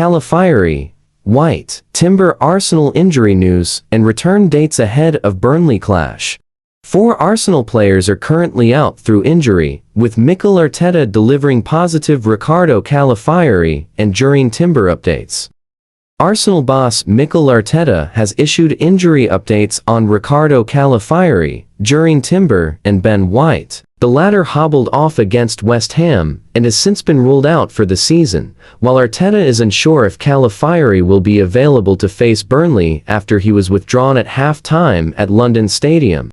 Calafiori, White, Timber Arsenal injury news and return dates ahead of Burnley clash. 4 Arsenal players are currently out through injury, with Mikel Arteta delivering positive Ricardo Calafiori and Jurrien Timber updates. Arsenal boss Mikel Arteta has issued injury updates on Ricardo Calafiori, Jurrien Timber and Ben White. The latter hobbled off against West Ham and has since been ruled out for the season, while Arteta is unsure if Calafiori will be available to face Burnley after he was withdrawn at half-time at London Stadium.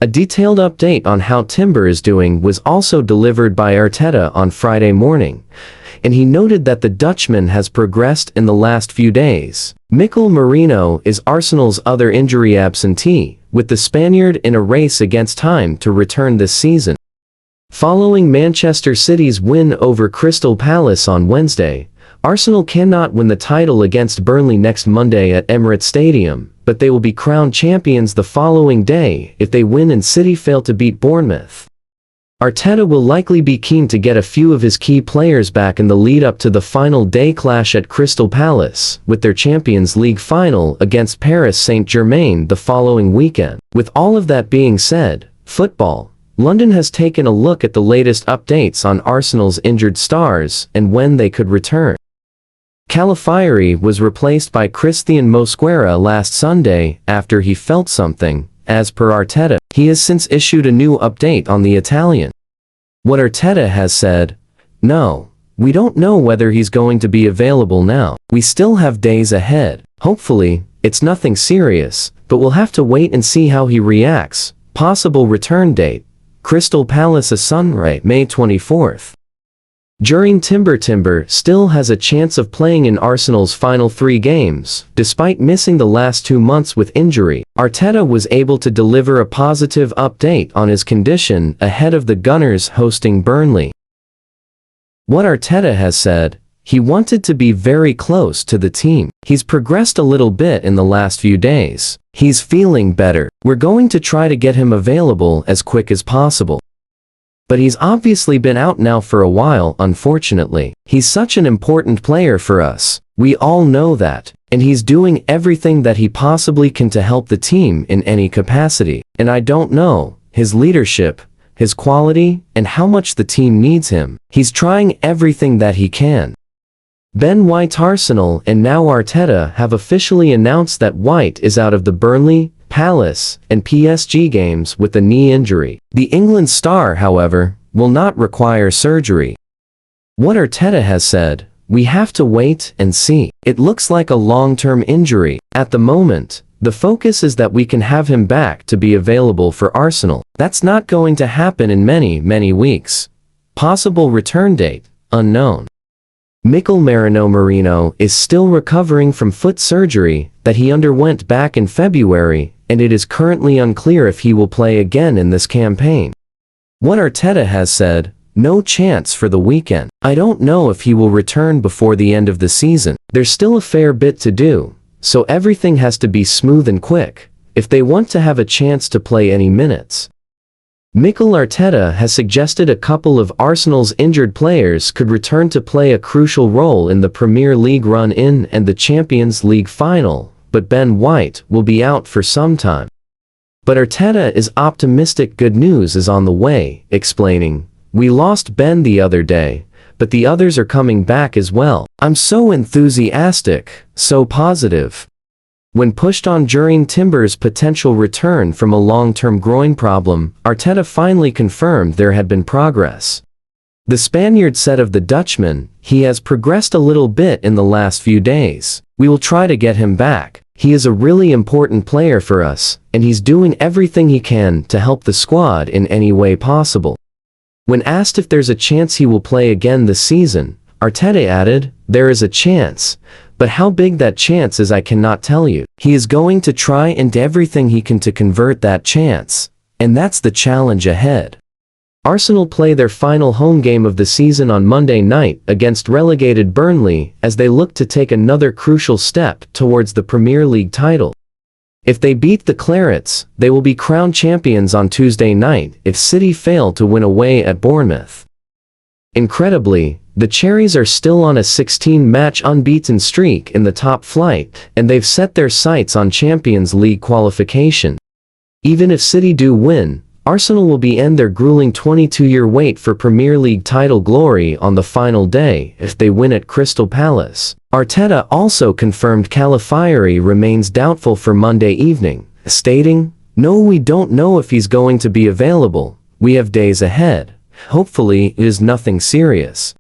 A detailed update on how Timber is doing was also delivered by Arteta on Friday morning, and he noted that the Dutchman has progressed in the last few days. Mikel Merino is Arsenal's other injury absentee, with the Spaniard in a race against time to return this season. Following Manchester City's win over Crystal Palace on Wednesday, Arsenal cannot win the title against Burnley next Monday at Emirates Stadium, but they will be crowned champions the following day if they win and City fail to beat Bournemouth. Arteta will likely be keen to get a few of his key players back in the lead-up to the final day clash at Crystal Palace, with their Champions League final against Paris Saint-Germain the following weekend. With all of that being said, Football London has taken a look at the latest updates on Arsenal's injured stars and when they could return. Calafiori was replaced by Christian Mosquera last Sunday after he felt something, as per Arteta. He has since issued a new update on the Italian. What Arteta has said: "No, we don't know whether he's going to be available now. We still have days ahead. Hopefully, it's nothing serious, but we'll have to wait and see how he reacts. Possible return date: Crystal Palace Sunday, May 24th. Jurrien Timber still has a chance of playing in Arsenal's final 3 games. Despite missing the last 2 months with injury, Arteta was able to deliver a positive update on his condition ahead of the Gunners hosting Burnley. What Arteta has said: he wanted to be very close to the team. He's progressed a little bit in the last few days. He's feeling better. We're going to try to get him available as quick as possible. But he's obviously been out now for a while, unfortunately. He's such an important player for us. We all know that. And he's doing everything that he possibly can to help the team in any capacity. And I don't know his leadership, his quality, and how much the team needs him. He's trying everything that he can." Ben White. Arsenal and now Arteta have officially announced that White is out of the Burnley, Palace, and PSG games with a knee injury. The England star, however, will not require surgery. What Arteta has said: "We have to wait and see. It looks like a long-term injury. At the moment, the focus is that we can have him back to be available for Arsenal. That's not going to happen in many weeks. Possible return date: unknown." Mikel Merino is still recovering from foot surgery that he underwent back in February, and it is currently unclear if he will play again in this campaign. What Arteta has said: "No chance for the weekend. I don't know if he will return before the end of the season. There's still a fair bit to do, so everything has to be smooth and quick if they want to have a chance to play any minutes." Mikel Arteta has suggested a couple of Arsenal's injured players could return to play a crucial role in the Premier League run-in and the Champions League final, but Ben White will be out for some time. But Arteta is optimistic good news is on the way, explaining, "We lost Ben the other day, but the others are coming back as well. I'm so enthusiastic, so positive." When pushed on Jurrien Timber's potential return from a long-term groin problem, Arteta finally confirmed there had been progress. The Spaniard said of the Dutchman, "He has progressed a little bit in the last few days. We will try to get him back. He is a really important player for us, and he's doing everything he can to help the squad in any way possible." When asked if there's a chance he will play again this season, Arteta added, "There is a chance, but how big that chance is I cannot tell you. He is going to try and everything he can to convert that chance, and that's the challenge ahead." Arsenal play their final home game of the season on Monday night against relegated Burnley as they look to take another crucial step towards the Premier League title. If they beat the Clarets, they will be crowned champions on Tuesday night if City fail to win away at Bournemouth. Incredibly, the Cherries are still on a 16-match unbeaten streak in the top flight, and they've set their sights on Champions League qualification. Even if City do win, Arsenal will be end their grueling 22-year wait for Premier League title glory on the final day if they win at Crystal Palace. Arteta also confirmed Calafiori remains doubtful for Monday evening, stating, "No, we don't know if he's going to be available. We have days ahead. Hopefully it is nothing serious."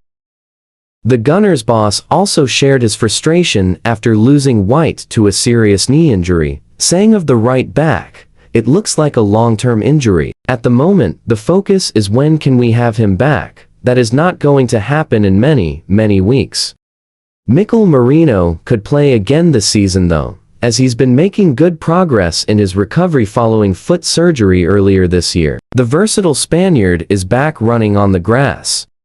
The Gunners boss also shared his frustration after losing White to a serious knee injury, saying of the right back, "It looks like a long-term injury. At the moment, the focus is when can we have him back. That is not going to happen in many weeks." Mikel Merino could play again this season though, as he's been making good progress in his recovery following foot surgery earlier this year. The versatile Spaniard is back running on the grass.